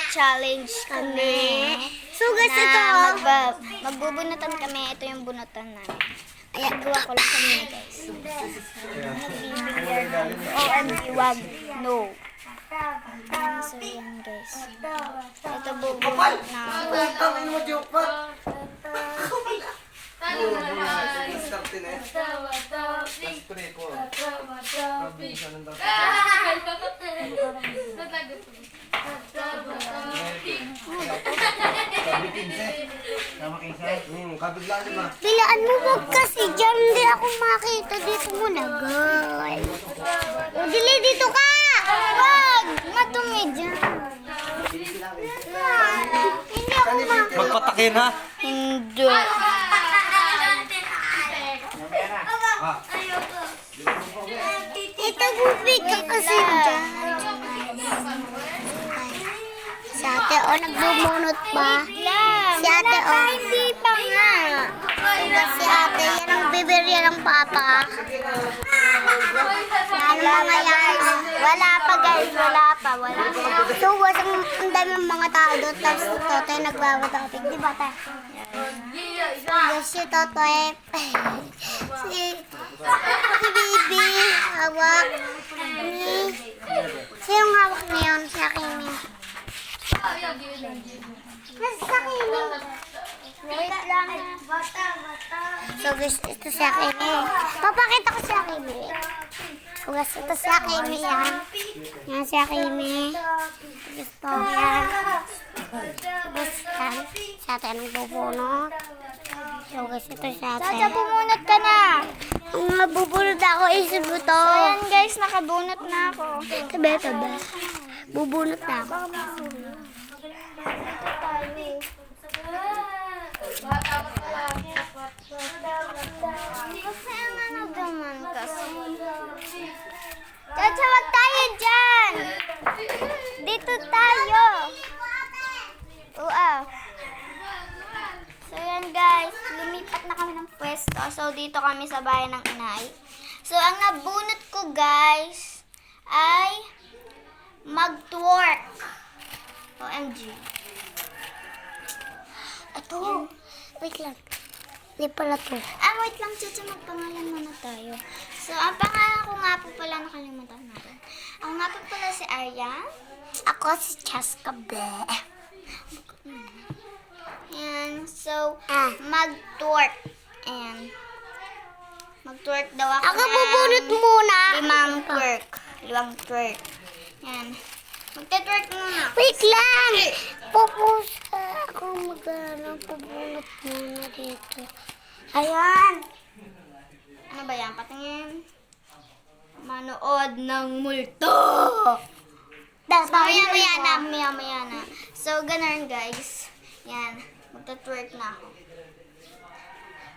magcha-challenge kami. So guys, ito. Magbubunutan kami. Ito yung bunutan namin. Ayan, gawa ko lang kami guys. OMG, wag. No. So yan guys. Ito bubunot na ako. Bilaan mo wag kasi dyan. Hindi ako makita. Dito muna, guys. O, dili, dito ka! Wag! Madumi dyan. Hindi ako makita. Magpatakin ha? Hindi. Ito, bubig ka kasi dyan. Si ate, o, nagbumunot pa. Si ate, o. Hindi pa nga. Si ate, yan ang bibirya ng papa. Wala pa guys. Wala pa guys. Wala pa. So, ang daming mga tao doon. Tapos si Totoy nagbabatopic. Di ba, ta? Yes, si Totoy. si Bibi. Hawak. Sinong hawak ngayon? Si Akimi. Nasa Akimi. Wait lang. So guys, ito si Akimi. Papakita ko si Akimi. So guys, ito si Akimi yan. Yan si Akimi. Gusto yan. Tapos yan. Si ate nagbubunot. So guys, ito si ate. Chacha, bumunot ka na. Ang nabubunot ako is buto. Ayan guys, nakabunot na ako. Tabi. Bubunot na ako. Kasi ano naman kasi. Chacha, wag tayo dyan. Dito tayo. So yan guys, lumipat na kami ng pwesto. So dito kami sa bahay ng inay. So ang nabunot ko guys ay mag-twerk. OMG. Ito. Wait lang. Hindi pala to. Wait lang, Chacha, magpangalan muna tayo. So, ang pangalan ko nga po pala, nakalimutan natin. Ako nga po pala si Aryan. Ako si Chaska Ble. Ayan, so, mag-twerk. Ayan. Mag-twerk daw ako. Ako bubunot muna. Limang twerk. Ayan. Magte-twerk muna. Wait lang. Pupusa ako pabunot muna dito. Ayan. Ano ba yan? Patingin. Manood ng multo. Maya na. So, ganun guys. Yan. Magta-twerk na ako.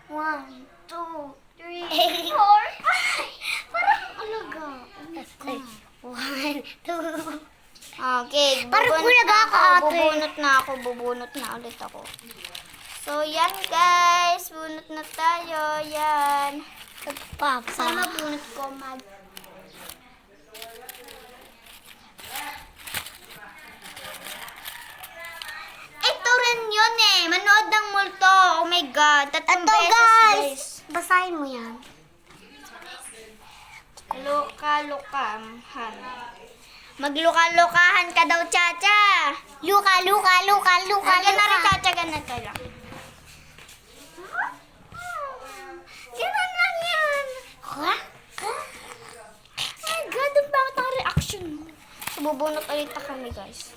1, 2, 3, 4, 5. Parang alaga. One, two. Okay. Parang bulaga ako, ate. Bubunot na ulit ako. So, yan guys. Bunot na tayo. Yan. Papa. Sana bunot ko Ito rin yun eh. Manood ng multo. Oh my God. Tatlong Ito beses guys. Basahin mo yan. Luka-lukahan. Magluka-lukahan ka daw, Chacha. Luka. Ganun na rin, Chacha. Ganun ka lang. Ganun lang yan. Ha? My God, ang bakit ang reaction mo? So, bubunot ulit na kami, guys.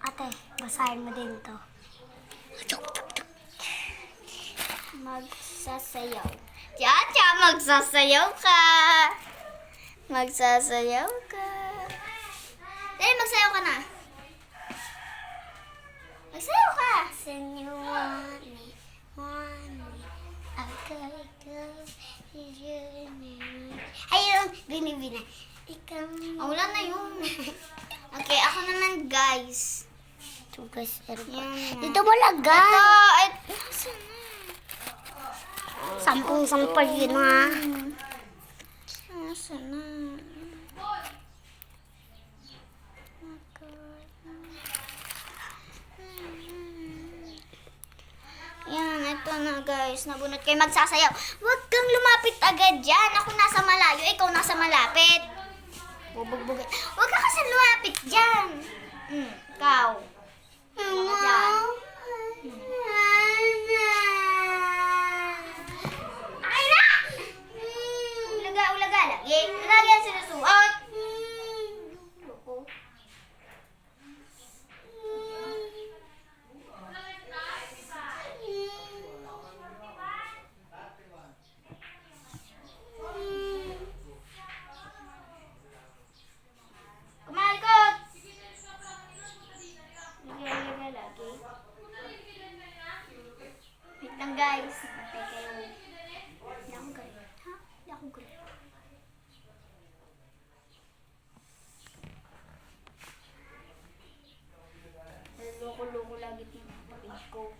Ate, basahin mo din to. Magsasayaw. Chacha, magsasayaw ka. Magsasayaw ka. Dali, magsayaw ka na. Magsayaw ka. Senyo, one, ayun, binibina. Ikaw. Wala na yun. Okay, ako naman guys. Ito guys, Yan. dito malagay. Ito, nasaan na? Sampung-sampal yun ha. Nasaan na? Yan, ito na guys. Nabunot kayo magsasayaw. Huwag kang lumapit agad dyan. Ako nasa malayo, ikaw nasa malapit. Bubugbugin. Huwag ka kasi lumapit dyan. Ikaw. Mga dyan. Ay na! Ulaga lagi. Lagi ang sinusuot. Loko. Kumalikot! Ulaga lagi. Wait lang guys. Matay kayo. Hindi ako galit. Ha? Hindi ako galit. Loko-loko lagi yung kapatid ko.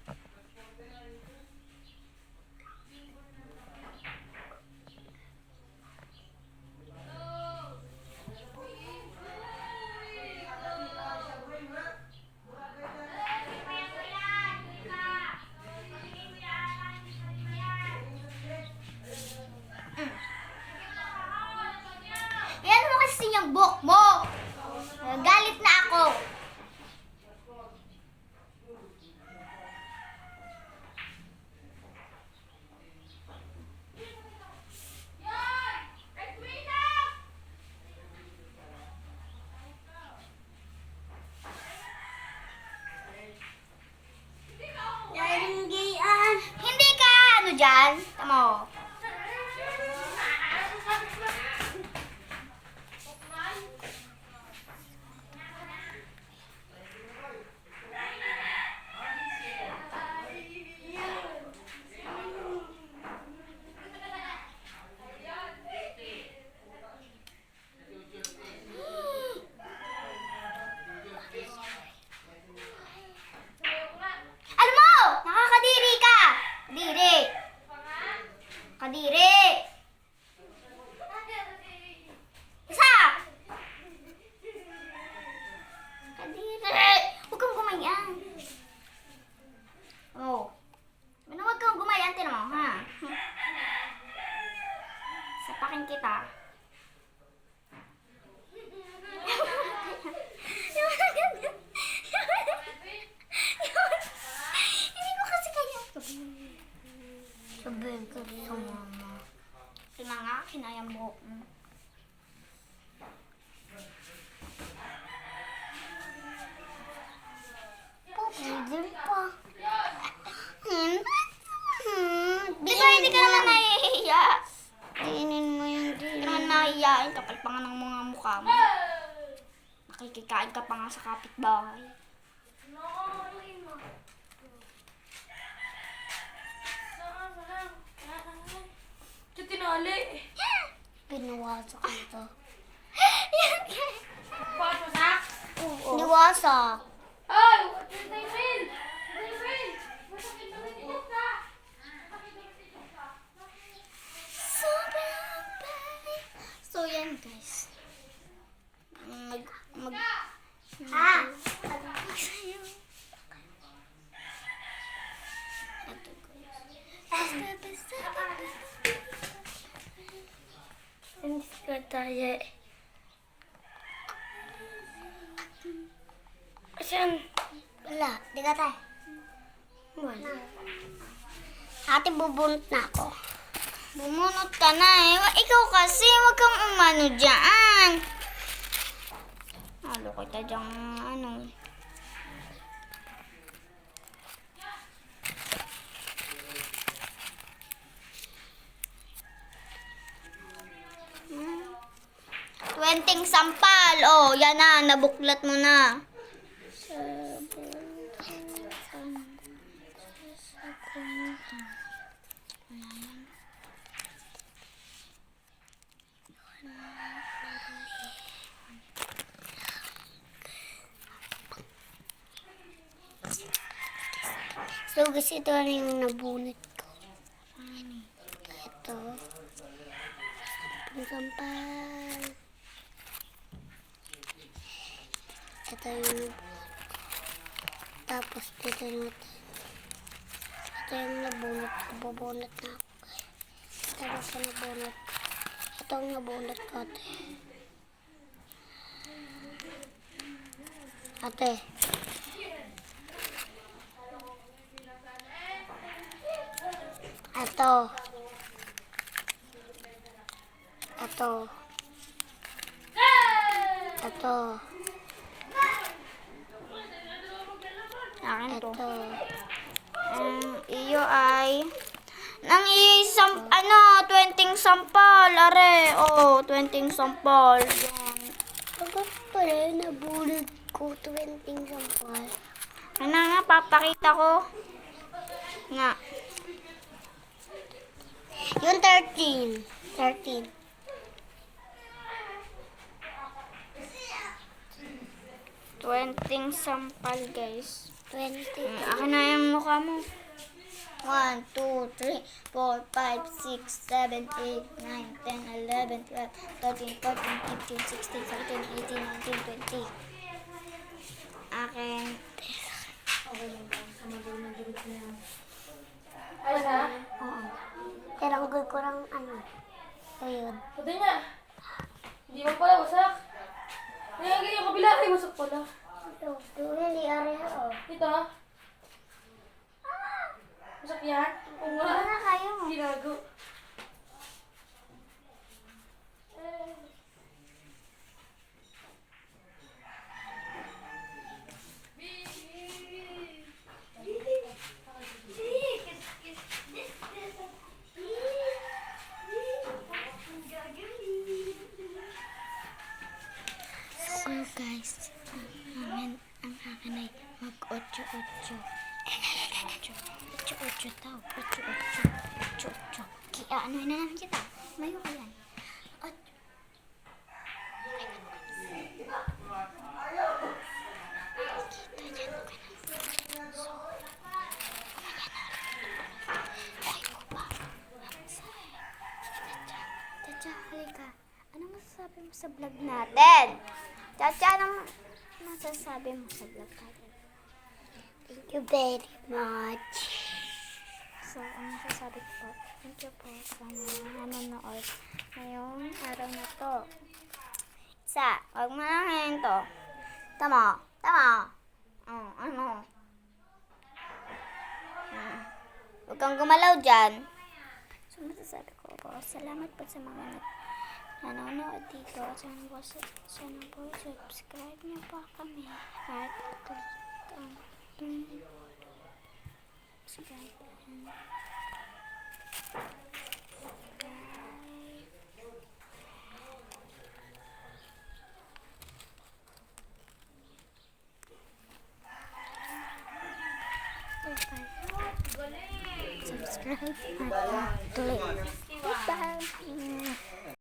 Yan mo kasi yung buhok mo. Galit na ako. Hindi ka ano dyan. Tamo. Alam mo! Nakakadiri ka! Kadiri! Kadiri! Isa! Kadiri! Huwag kang gumayan. Oh. Huwag kang gumayan, tinan mo, ha? Sapakin kita. Hindi ko kasi kaya. Sabihin ko sa mama. Kaya nga, kinayang buhok mo. Pwede pa. Di ba hindi ka naman nahihiya? Kainin mo yung Hindi ka naman nahihiyain. Kapal pa nga ng mga mukha mo. Nakikikain ka pa nga sa kapitbahay. Tinali. Pinawasak ito. Yan. Papasak. Niwasak. Ay, David. David. Masakit na rin ka. Sobrang bait. So, yan guys. Mag... Ah! Sa'yo. Ito guys. Hindi ka tayo. Asan? Wala. Di ka tayo. Wala. Ate, bubunot na ako. Bumunot ka na eh. Ikaw kasi, wag kang umano dyan. Halo kita dyan, ano. Hmm. 20 sampal. Oh, yan na. Nabuklat mo na. So guys, ito na yung nabunot ko. Ito. Sampal. Ito yung nabunot ko. Tapos dito natin. Ito yung nabunot ko. Bubunot na ako guys. Tapos yung nabunot ko. Ito ang nabunot ko ate. Ate. Ito. Ito. Ito. Akin to. Ito. Iyo ay nang isang 20 sampal, are. Oh, 20 sampal. Yan. Pagod pala yung nabunot ko 20 sampal. Ano nga, papakita ko. Nga. Yung 13. 13. 20 sampal, guys. 20. Akin na yung mukha mo. 1, 2, 3, 4, 5, 6, 7, 8, 9, 10, 11, 12, 13, 14, 15, 16, 17, 18, 19, 20. Akin. Ay, na? Oo. Tinanggol ko ng Ayun. Pwede niya. Hindi mo pala wasak. Kaya yung kabila ay wasak pala. Ito. Hindi areha Ito. Wasak yan? Oo nga. Ano na kayo? Ginago. So, guys. Ang akin ay mag-8-8. 8-8 tao. 8-8. Kaya ano na namin kita. Mayo ka yan. Chacha, halika. Ano masasabi mo sa vlog natin? Chacha, ano masasabi mo sa vlog natin? Thank you very much. So, ang masasabi ko po, thank you po sa mga nanonood ngayong araw na to. Isa, huwag mo lang ngayon to. Tama. Ano? Huwag kang gumalaw dyan. So, masasabi ko po, salamat po sa mga nanonood dito. Sana po, subscribe niyo po kami. At subscribe. Subscribe at tuloy. Bye.